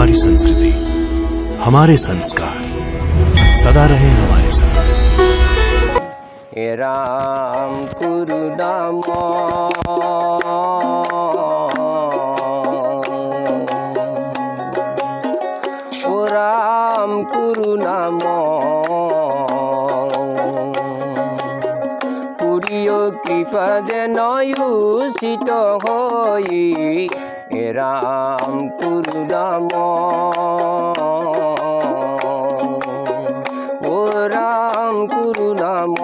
हमारी संस्कृति, हमारे संस्कार सदा रहे हमारे साथ। राम कुरुनाम ओ राम कुरुनाम पुरियो कृपा जेन उचित होई राम कुरुनाम ओ राम कुरुनाम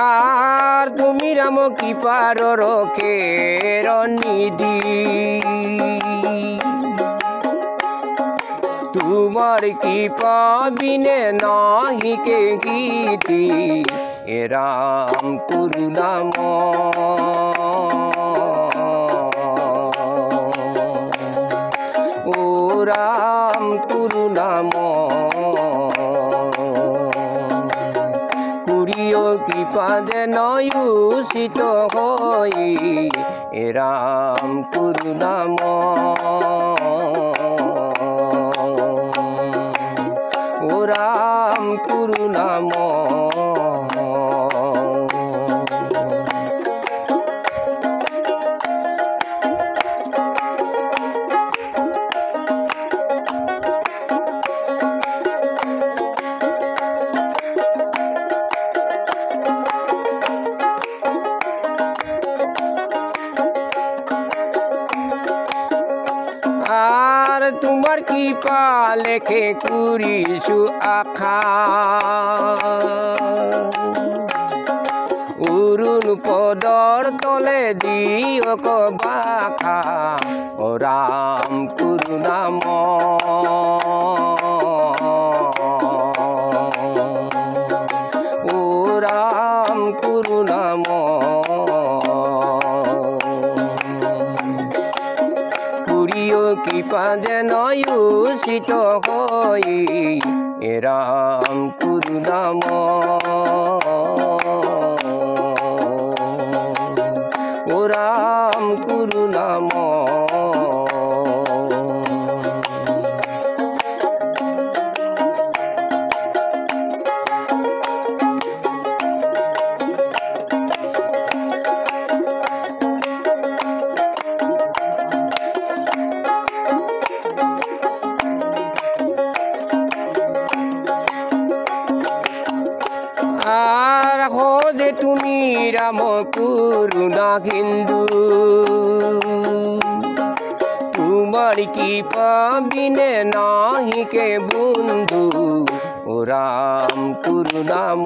আর তুমি রাম কৃপার রক্ষের নিধি তোমার কৃপা বিনে নাহি কেহিতি রাম কুরুনাম ও রাম কুরুনাম কৃপা যেন উচিত হই রাম কুরুনাম ও রাম কুরুনাম আর তোমার কৃপা লেখে করিছু আশা অরুণ পদর তলে দিয়ক বাখা ও রাম কুরুনাম ও রাম কুরুনাম কৃপা যেন উচিত হই রাম কুরুনাম ও রাম কুরুনাম আর যে তুমি রাম করুণা হিন্দু তোমার কৃপা বিনে নাহি কে বন্ধু ও রাম করুণাম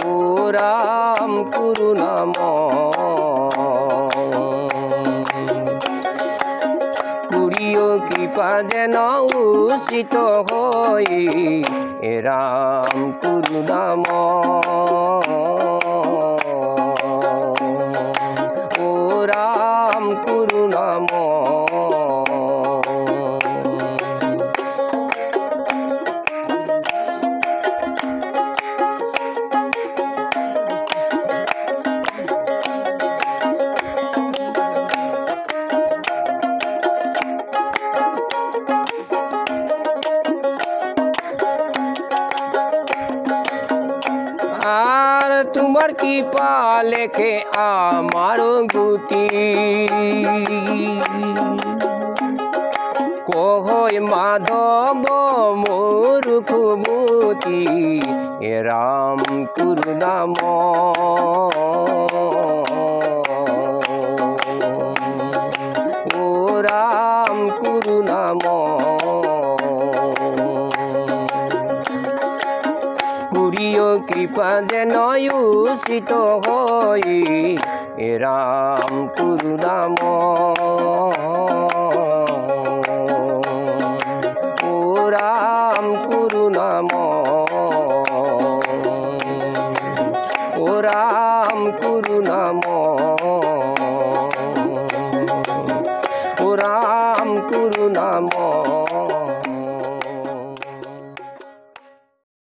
ও রাম করুণাম কৃপা যেন উচিত হই রাম কুরুনাম ও রাম কুরুনাম আর তোমার কৃপা লেখে আমার গতি কহয় মাধব মোর খুবতি রাম কুরুনাম ও রাম কুরুনাম কৃপা যেন উচিত হই রাম কুরুনাম ও রাম ও রাম করুণাম ও রাম করুণাম